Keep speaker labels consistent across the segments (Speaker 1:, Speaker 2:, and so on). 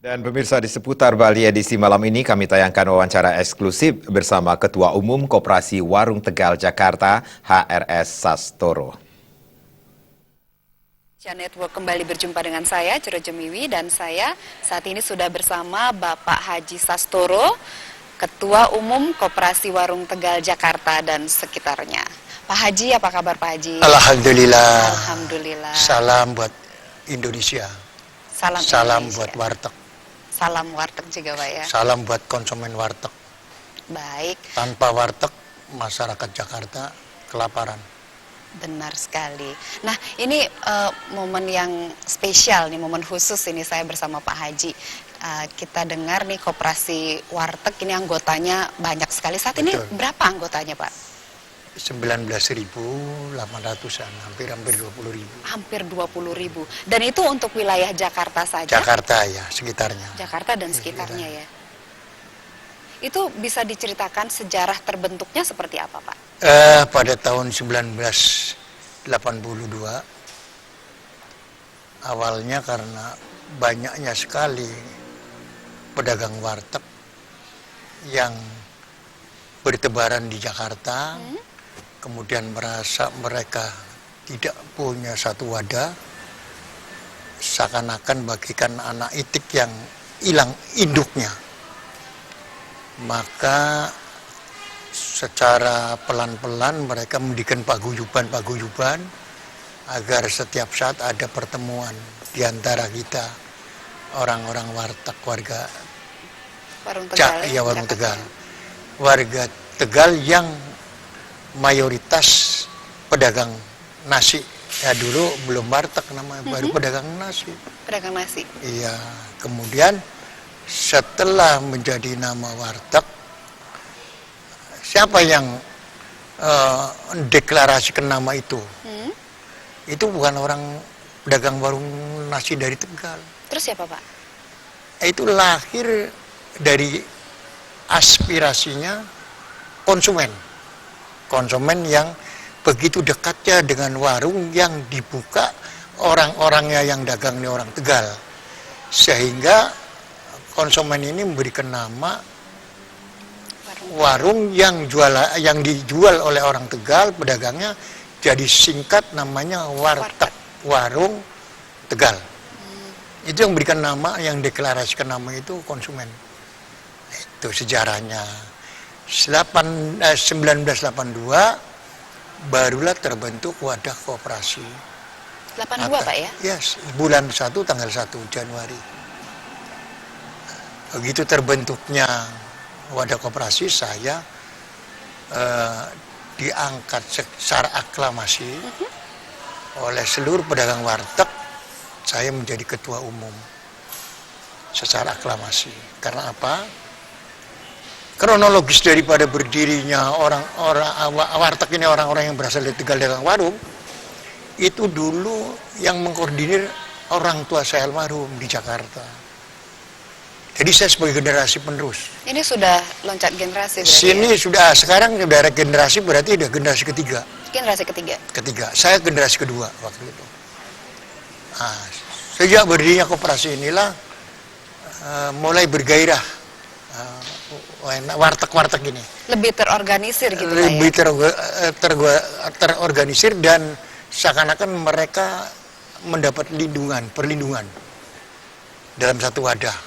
Speaker 1: Dan pemirsa, di seputar Bali edisi malam ini kami tayangkan wawancara eksklusif bersama Ketua Umum Koperasi Warung Tegal Jakarta, HRS Sastoro.
Speaker 2: Network kembali berjumpa dengan saya, Cero Jemiwi, dan saya saat ini sudah bersama Bapak Haji Sastoro, Ketua Umum Koperasi Warung Tegal Jakarta dan sekitarnya. Pak Haji, apa kabar Pak Haji?
Speaker 3: Alhamdulillah.
Speaker 2: Alhamdulillah.
Speaker 3: Salam buat Indonesia.
Speaker 2: Salam Indonesia.
Speaker 3: Buat warteg.
Speaker 2: Salam warteg juga Pak ya.
Speaker 3: Salam buat konsumen warteg.
Speaker 2: Baik.
Speaker 3: Tanpa warteg, masyarakat Jakarta kelaparan.
Speaker 2: Benar sekali. Nah, ini momen yang spesial nih, momen khusus ini saya bersama Pak Haji. Kita dengar nih koperasi warteg ini anggotanya banyak sekali. Saat ini berapa anggotanya Pak?
Speaker 3: 19.800-an, hampir 20.000.
Speaker 2: Hampir 20.000. Dan itu untuk wilayah Jakarta saja?
Speaker 3: Jakarta ya, sekitarnya.
Speaker 2: Jakarta dan sekitarnya ya. Itu bisa diceritakan sejarah terbentuknya seperti apa Pak?
Speaker 3: Pada tahun 1982, awalnya karena banyaknya sekali pedagang warteg yang bertebaran di Jakarta, kemudian merasa mereka tidak punya satu wadah, seakan-akan bagikan anak itik yang hilang induknya. Maka secara pelan-pelan mereka mendirikan paguyuban agar setiap saat ada pertemuan di antara kita, orang-orang warteg, warga
Speaker 2: Warung Tegal,
Speaker 3: Warung Tegal. Warga Tegal yang mayoritas pedagang nasi. Ya dulu belum warteg namanya, baru pedagang nasi.
Speaker 2: Pedagang nasi.
Speaker 3: Iya, kemudian setelah menjadi nama warteg, siapa yang deklarasikan nama itu? Itu bukan orang pedagang warung nasi dari Tegal.
Speaker 2: Terus siapa Pak?
Speaker 3: Itu lahir dari aspirasinya konsumen yang begitu dekatnya dengan warung yang dibuka orang-orangnya yang dagang di orang Tegal, sehingga konsumen ini memberikan nama warung yang dijual oleh orang Tegal, pedagangnya jadi singkat namanya warteg, warung Tegal. Itu yang memberikan nama, yang deklarasikan nama itu konsumen. Itu sejarahnya. 1982 barulah terbentuk wadah koperasi.
Speaker 2: 82 Pak ya?
Speaker 3: Yes, bulan 1 tanggal 1 Januari. Begitu terbentuknya wadah koperasi, saya diangkat secara aklamasi oleh seluruh pedagang warteg. Saya menjadi ketua umum secara aklamasi. Karena apa? Kronologis daripada berdirinya orang-orang warteg ini, orang-orang yang berasal dari Tegal dagang warung, itu dulu yang mengkoordinir orang tua saya almarhum di Jakarta. Jadi saya sebagai generasi penerus.
Speaker 2: Ini sudah loncat generasi berarti.
Speaker 3: Sini ya? Sekarang sudah ada generasi, berarti udah generasi ketiga.
Speaker 2: Generasi ketiga.
Speaker 3: Saya generasi kedua waktu itu. Nah, sejak berdirinya koperasi inilah mulai bergairah warteg-warteg ini.
Speaker 2: Lebih terorganisir gitu
Speaker 3: Lebih
Speaker 2: Pak ya?
Speaker 3: terorganisir dan seakan-akan mereka mendapat perlindungan dalam satu wadah.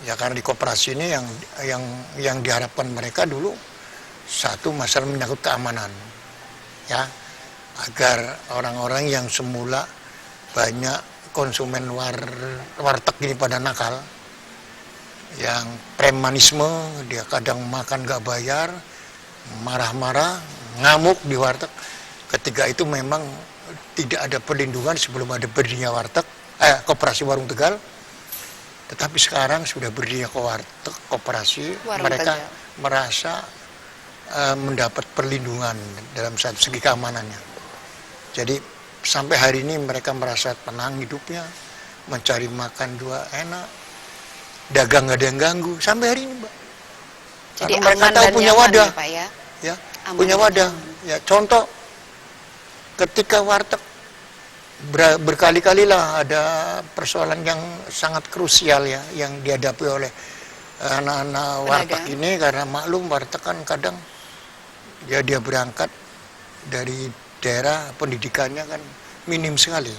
Speaker 3: Ya karena di koperasi ini yang diharapkan mereka dulu satu masalah menyangkut keamanan. Ya, agar orang-orang yang semula banyak konsumen warteg ini pada nakal, yang premanisme, dia kadang makan gak bayar, marah-marah, ngamuk di warteg. Ketika itu memang tidak ada perlindungan sebelum ada berdirinya koperasi Warung Tegal. Tetapi sekarang sudah berdirinya koperasi, mereka merasa mendapat perlindungan dalam segi keamanannya. Jadi sampai hari ini mereka merasa tenang hidupnya, mencari makan dua enak, dagang nggak ada yang ganggu sampai hari ini, Mbak.
Speaker 2: Jadi
Speaker 3: karena mereka tahu punya wadah,
Speaker 2: ya, Pak,
Speaker 3: ya punya wadah. Ya contoh, ketika warteg berkali-kali lah ada persoalan yang sangat krusial ya yang dihadapi oleh anak-anak warteg ini, karena maklum warteg kan kadang ya dia berangkat dari daerah pendidikannya kan minim sekali,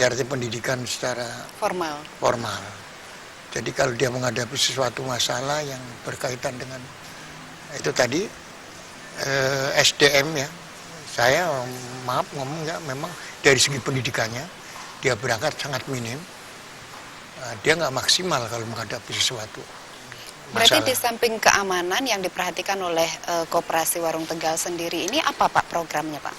Speaker 3: ya arti pendidikan secara formal. Jadi kalau dia menghadapi sesuatu masalah yang berkaitan dengan itu tadi SDM ya, saya maaf ngomong ya, memang dari segi pendidikannya dia berangkat sangat minim, dia nggak maksimal kalau menghadapi sesuatu
Speaker 2: Berarti
Speaker 3: masalah.
Speaker 2: di samping keamanan yang diperhatikan oleh Koperasi Warung Tegal sendiri ini apa Pak programnya Pak?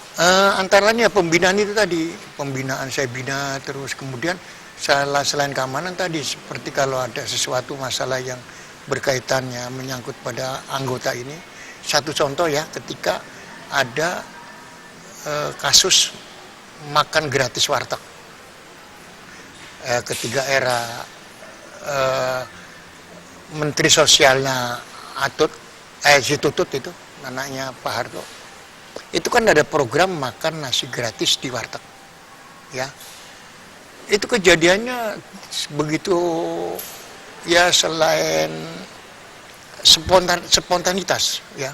Speaker 3: Antara lainnya pembinaan itu tadi, pembinaan saya bina terus, kemudian selain keamanan tadi, seperti kalau ada sesuatu masalah yang berkaitannya menyangkut pada anggota ini. Satu contoh ya, ketika ada kasus makan gratis warteg ketika era Menteri Sosialnya si Tutut itu, anaknya Pak Harto, itu kan ada program makan nasi gratis di warteg ya. Itu kejadiannya begitu ya, selain spontanitas ya,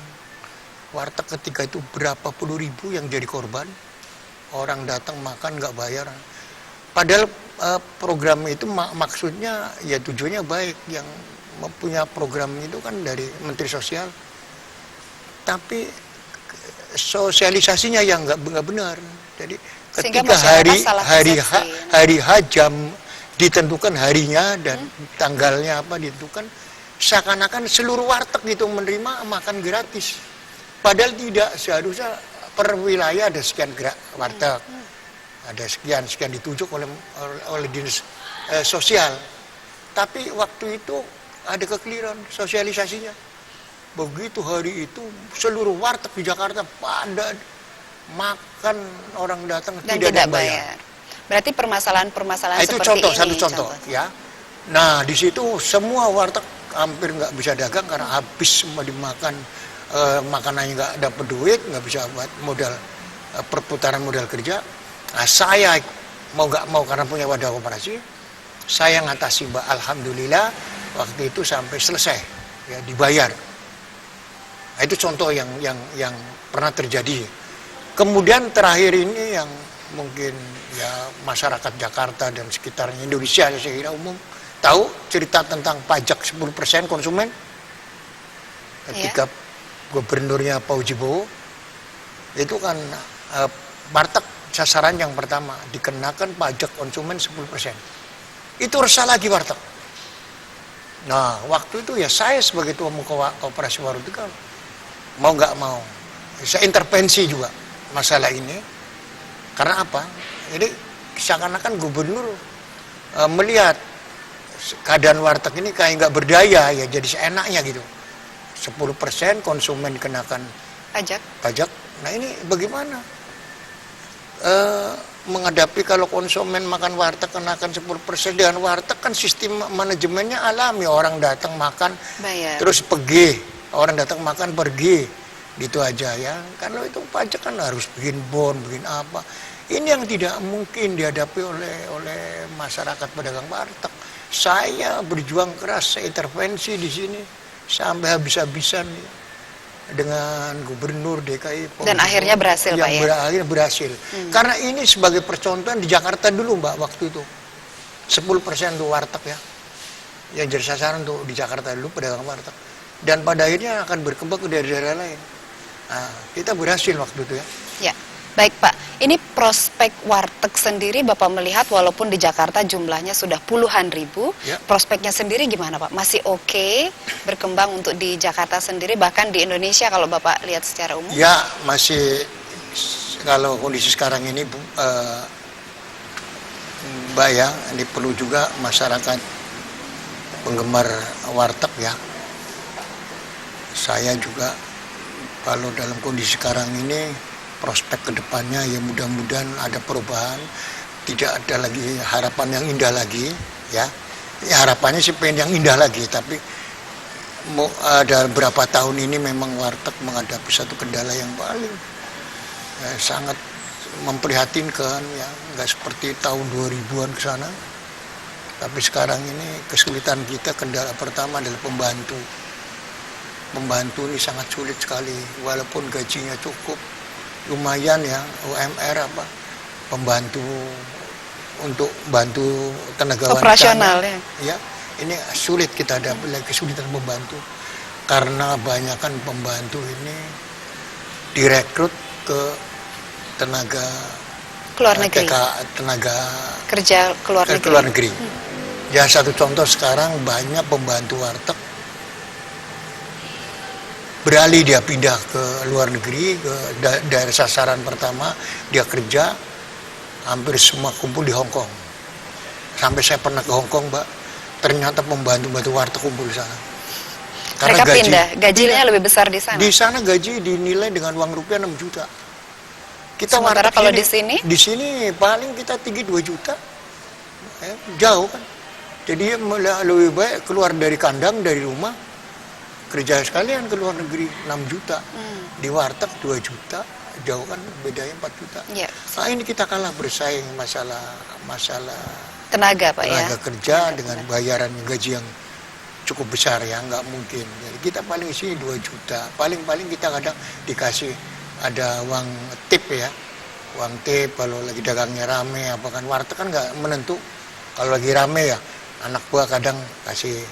Speaker 3: warteg ketika itu berapa puluh ribu yang jadi korban, orang datang makan nggak bayar, padahal program itu maksudnya ya tujuannya baik, yang mempunyai program itu kan dari Menteri Sosial, tapi sosialisasinya yang nggak benar. Jadi ketika hari H jam ditentukan harinya dan tanggalnya apa ditentukan, seakan-akan seluruh warteg itu menerima makan gratis. Padahal tidak, seharusnya per wilayah ada sekian warteg, ada sekian ditunjuk oleh dinas sosial. Tapi waktu itu ada kekeliruan sosialisasinya. Begitu hari itu seluruh warteg di Jakarta pada makan, orang datang
Speaker 2: dan
Speaker 3: tidak bayar.
Speaker 2: Berarti permasalahan-permasalahan
Speaker 3: itu
Speaker 2: seperti
Speaker 3: satu
Speaker 2: ini
Speaker 3: contoh ya. Nah di situ semua warteg hampir nggak bisa dagang karena habis semua dimakan, makanannya nggak dapat duit, nggak bisa buat modal perputaran modal kerja. Nah, saya mau nggak mau karena punya wadah koperasi, saya ngatasi, Mbak, alhamdulillah waktu itu sampai selesai ya, dibayar. Nah, itu contoh yang pernah terjadi. Kemudian terakhir ini yang mungkin ya masyarakat Jakarta dan sekitarnya Indonesia saya kira umum tahu cerita tentang pajak 10% konsumen ketika gubernurnya Pak Ujibowo itu kan warteg sasaran yang pertama dikenakan pajak konsumen 10%. Itu resah lagi warteg. Nah waktu itu ya saya sebagai Ketua Umum Koperasi Warung Tegal mau nggak mau saya intervensi juga masalah ini. Karena apa? Jadi seakan-akan gubernur melihat keadaan warteg ini kayak nggak berdaya ya, jadi seenaknya gitu. 10% konsumen dikenakan pajak. Nah ini bagaimana menghadapi kalau konsumen makan warteg kenakan 10%, dengan warteg kan sistem manajemennya alami, orang datang makan bayar, terus pergi, orang datang makan pergi, gitu aja ya. Kalau itu pajak kan harus bikin bon, bikin apa. Ini yang tidak mungkin dihadapi oleh masyarakat pedagang warteg. Saya berjuang keras, saya intervensi di sini sampai habis-habisan dengan Gubernur DKI.
Speaker 2: Dan akhirnya berhasil, Pak ya?
Speaker 3: Akhirnya berhasil. Karena ini sebagai percontohan di Jakarta dulu, Mbak, waktu itu 10% untuk warteg ya, yang jadi sasaran untuk di Jakarta dulu pedagang warteg. Dan pada akhirnya akan berkembang ke daerah-daerah lain. Nah, kita berhasil waktu itu ya.
Speaker 2: Ya, baik Pak. Ini prospek warteg sendiri Bapak melihat walaupun di Jakarta jumlahnya sudah puluhan ribu, ya, prospeknya sendiri gimana Pak? Masih oke berkembang untuk di Jakarta sendiri, bahkan di Indonesia kalau Bapak lihat secara umum?
Speaker 3: Ya, masih, kalau kondisi sekarang ini Mbak ya, ini perlu juga masyarakat penggemar warteg ya. Saya juga kalau dalam kondisi sekarang ini prospek kedepannya ya mudah-mudahan ada perubahan, tidak ada lagi harapan yang indah lagi ya. Ya harapannya sih pengen yang indah lagi, tapi ada beberapa tahun ini memang warteg menghadapi satu kendala yang paling sangat memprihatinkan ya, nggak seperti tahun 2000-an ke sana. Tapi sekarang ini kesulitan kita, kendala pertama adalah pembantu. Pembantu ini sangat sulit sekali, walaupun gajinya cukup, lumayan ya, UMR apa, pembantu untuk bantu tenaga
Speaker 2: Operasional
Speaker 3: wanitanya, ya, ini sulit kita ada kesulitan pembantu karena kebanyakan pembantu ini direkrut ke tenaga
Speaker 2: Keluar negeri.
Speaker 3: tenaga
Speaker 2: Kerja keluar negeri.
Speaker 3: keluar negeri. Ya satu contoh sekarang banyak pembantu warteg beralih dia pindah ke luar negeri, ke daerah sasaran pertama dia kerja, hampir semua kumpul di Hong Kong. Sampai saya pernah ke Hong Kong, Mbak, ternyata pembantu-pembantu warteg kumpul di sana.
Speaker 2: Mereka pindah, gajinya lebih besar di sana.
Speaker 3: Di sana gaji dinilai dengan uang rupiah 6 juta. Kita
Speaker 2: Sementara
Speaker 3: warteg
Speaker 2: kalau di sini?
Speaker 3: Di sini paling kita tinggi 2 juta. Jauh kan. Jadi lebih baik keluar dari kandang, dari rumah, kerja sekalian ke luar negeri 6 juta. Di warteg 2 juta, jauh kan, bedanya 4 juta.
Speaker 2: Ya.
Speaker 3: Nah ini kita kalah bersaing masalah
Speaker 2: Tenaga Pak ya.
Speaker 3: tenaga kerja dengan bayaran gaji yang cukup besar ya, nggak mungkin. Jadi kita paling sini 2 juta. Paling-paling kita kadang dikasih ada uang tip ya. Uang tip kalau lagi dagangnya rame, apa kan warteg kan nggak menentu. Kalau lagi rame ya, anak buah kadang kasih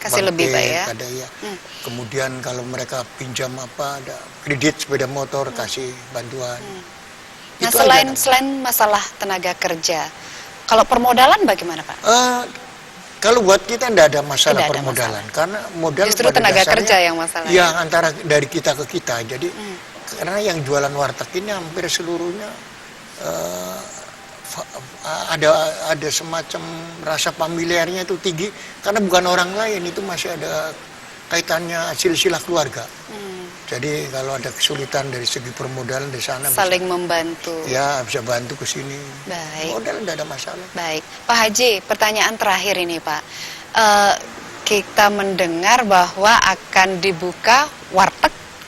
Speaker 2: Lebih Pak ya.
Speaker 3: ada ya. Kemudian kalau mereka pinjam apa, ada kredit sepeda motor, kasih bantuan.
Speaker 2: Nah
Speaker 3: Itu
Speaker 2: selain
Speaker 3: aja.
Speaker 2: masalah tenaga kerja, kalau permodalan bagaimana Pak?
Speaker 3: Kalau buat kita tidak ada masalah
Speaker 2: Tidak ada
Speaker 3: permodalan, karena modal
Speaker 2: Justru
Speaker 3: pada
Speaker 2: tenaga
Speaker 3: dasarnya,
Speaker 2: kerja yang masalah.
Speaker 3: ya antara dari kita ke kita. Jadi karena yang jualan warteg ini hampir seluruhnya ada semacam rasa familiarnya itu tinggi karena bukan orang lain, itu masih ada kaitannya silsilah keluarga. Jadi kalau ada kesulitan dari segi permodalan di sana
Speaker 2: Saling membantu.
Speaker 3: ya bisa bantu ke sini.
Speaker 2: Baik.
Speaker 3: Modal tidak ada masalah.
Speaker 2: Baik, Pak Haji, pertanyaan terakhir ini Pak. Kita mendengar bahwa akan dibuka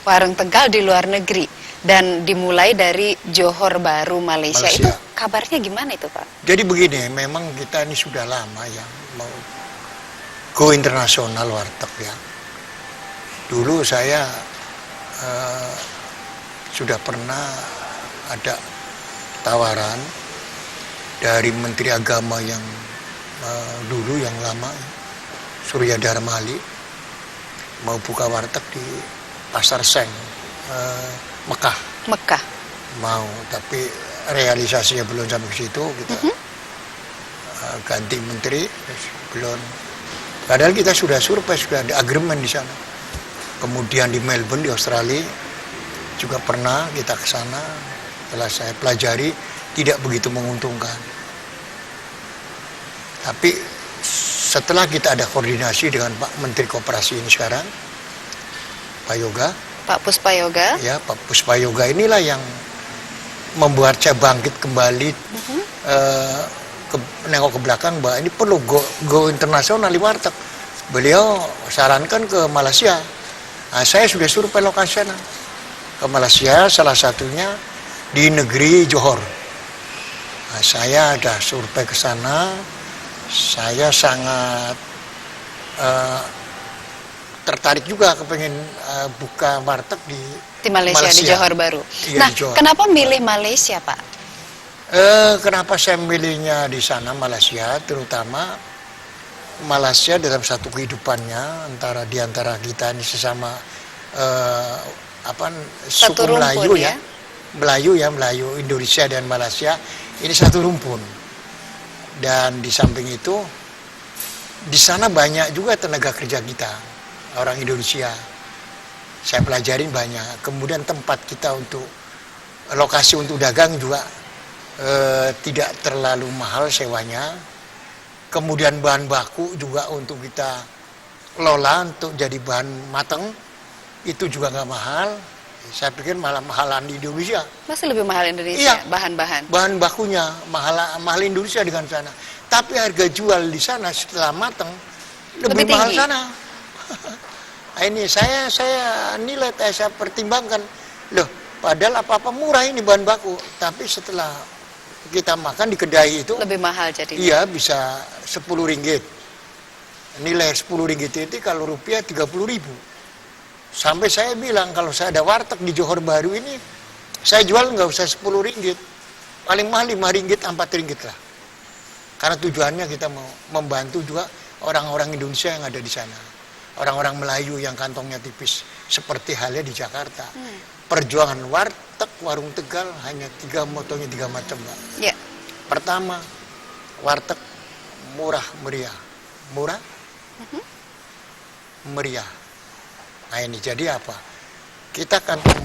Speaker 2: warung Tegal di luar negeri dan dimulai dari Johor Bahru, Malaysia. Itu kabarnya gimana itu Pak?
Speaker 3: Jadi begini, memang kita ini sudah lama ya mau go internasional warteg ya. Dulu saya sudah pernah ada tawaran dari Menteri Agama yang dulu yang lama, Surya Dharma Ali, mau buka warteg di Pasar Seng, Mekah. Mau, tapi realisasinya belum sampai ke situ. Kita ganti menteri, belum. Padahal kita sudah survei, sudah ada agreement di sana. Kemudian di Melbourne di Australia juga pernah kita ke sana. Setelah saya pelajari tidak begitu menguntungkan. Tapi setelah kita ada koordinasi dengan Pak Menteri Koperasi ini sekarang, Pak Yoga.
Speaker 2: Pak Puspayoga.
Speaker 3: Ya, Pak Puspayoga inilah yang membuat saya bangkit kembali, nengok ke belakang bahwa ini perlu go internasional di warteg. Beliau sarankan ke Malaysia. Nah, saya sudah survei lokasi sana ke Malaysia, salah satunya di negeri Johor. Nah, saya ada survei ke sana. Saya sangat tertarik juga kepengen buka warteg
Speaker 2: Di Malaysia, di Johor Bahru.
Speaker 3: Iya,
Speaker 2: Nah,
Speaker 3: di Johor.
Speaker 2: kenapa milih Malaysia Pak?
Speaker 3: Kenapa saya milihnya di sana Malaysia, terutama Malaysia dalam satu kehidupannya di antara kita ini sesama suku Melayu ya. Melayu Indonesia dan Malaysia ini satu rumpun. Dan di samping itu di sana banyak juga tenaga kerja kita, orang Indonesia. Saya pelajarin banyak. Kemudian tempat kita untuk lokasi untuk dagang juga tidak terlalu mahal sewanya. Kemudian bahan baku juga untuk kita lola untuk jadi bahan matang itu juga nggak mahal. Saya pikir malah mahalan di Indonesia.
Speaker 2: Masih lebih mahal Indonesia,
Speaker 3: Iya.
Speaker 2: bahan-bahan.
Speaker 3: Bahan bakunya mahal Indonesia dengan sana. Tapi harga jual di sana setelah matang lebih mahal
Speaker 2: tinggi.
Speaker 3: sana. Ini saya nilai, saya pertimbangkan. Loh, Padahal apa-apa murah ini bahan baku, tapi setelah kita makan di kedai itu,
Speaker 2: Lebih mahal jadinya.
Speaker 3: iya bisa 10 ringgit. Nilai 10 ringgit itu kalau rupiah 30.000. Sampai saya bilang kalau saya ada warteg di Johor Bahru ini, saya jual nggak usah 10 ringgit. Paling mahal 5 ringgit, 4 ringgit lah. Karena tujuannya kita mau membantu juga orang-orang Indonesia yang ada di sana. Orang-orang Melayu yang kantongnya tipis. Seperti halnya di Jakarta. Perjuangan warteg, warung Tegal hanya motonya 3 macam, Mbak.
Speaker 2: Ya.
Speaker 3: Pertama, warteg murah meriah. Murah, meriah. Nah ini jadi apa? Kita kantong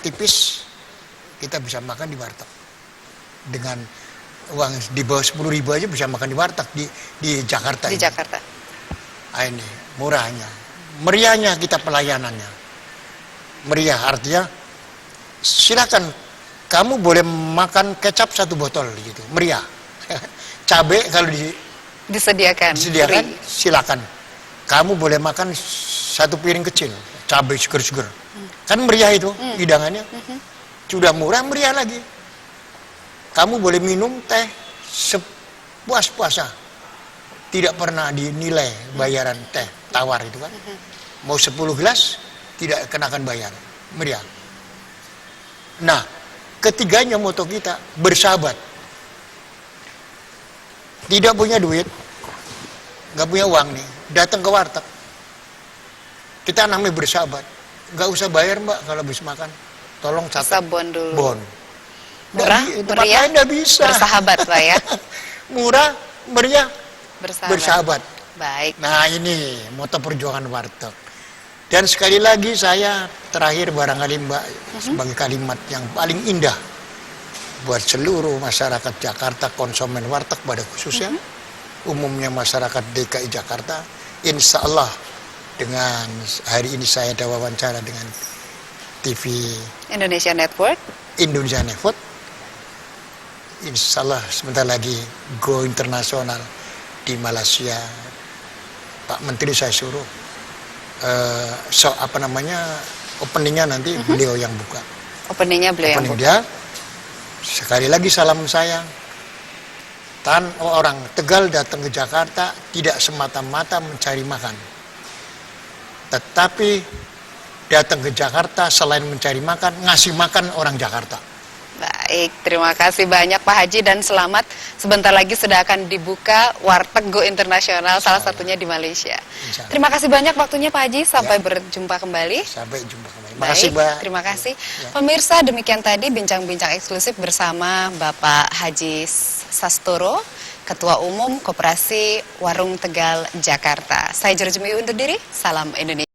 Speaker 3: tipis, kita bisa makan di warteg. Dengan uang di bawah 10.000 aja bisa makan di warteg di Jakarta.
Speaker 2: Di
Speaker 3: ini.
Speaker 2: Jakarta.
Speaker 3: Nah ini murahnya. Meriahnya kita pelayanannya. Meriah artinya silakan kamu boleh makan kecap 1 botol gitu. Meriah. Cabai kalau
Speaker 2: Disediakan.
Speaker 3: disediakan
Speaker 2: free.
Speaker 3: silakan. Kamu boleh makan 1 piring kecil cabai seger-seger. Kan meriah itu hidangannya. Sudah murah meriah lagi. Kamu boleh minum teh sepuas-puasa. Tidak pernah dinilai bayaran teh tawar itu kan. Mau 10 gelas tidak kenakan bayar. Meriah. Nah, ketiganya moto kita bersahabat. Tidak punya duit, nggak punya uang nih, datang ke warteg. Kita namanya bersahabat. Nggak usah bayar, Mbak, kalau habis makan. Tolong
Speaker 2: Bisa
Speaker 3: catat.
Speaker 2: bon dulu.
Speaker 3: Bon.
Speaker 2: Murah,
Speaker 3: Tempat
Speaker 2: meriah,
Speaker 3: lain nggak bisa.
Speaker 2: bersahabat, Pak ya.
Speaker 3: Murah, meriah,
Speaker 2: Bersahabat.
Speaker 3: bersahabat.
Speaker 2: Baik.
Speaker 3: Nah ini moto perjuangan warteg. Dan sekali lagi saya terakhir barangkali Mbak sebagai kalimat yang paling indah buat seluruh masyarakat Jakarta, konsumen warteg pada khususnya, umumnya masyarakat DKI Jakarta, insya Allah dengan hari ini saya ada wawancara dengan TV
Speaker 2: Indonesia Network.
Speaker 3: Indonesia Network, insya Allah sebentar lagi go internasional di Malaysia. Pak Menteri saya suruh openingnya nanti beliau yang buka.
Speaker 2: Openingnya beliau yang
Speaker 3: Opening
Speaker 2: buka.
Speaker 3: dia. Sekali lagi salam saya. Orang Tegal datang ke Jakarta tidak semata-mata mencari makan. Tetapi datang ke Jakarta selain mencari makan, ngasih makan orang Jakarta.
Speaker 2: Baik, terima kasih banyak Pak Haji dan selamat. Sebentar lagi sudah akan dibuka Warteg Go Internasional, salah satunya di Malaysia.
Speaker 3: Insya Allah.
Speaker 2: Terima kasih banyak waktunya Pak Haji, sampai berjumpa kembali.
Speaker 3: Sampai jumpa kembali.
Speaker 2: Baik,
Speaker 3: Makasih, Mbak.
Speaker 2: terima kasih.
Speaker 3: Ya.
Speaker 2: Pemirsa, demikian tadi bincang-bincang eksklusif bersama Bapak Haji Sastoro, Ketua Umum Koperasi Warung Tegal Jakarta. Saya Jorjemi undur diri, salam Indonesia.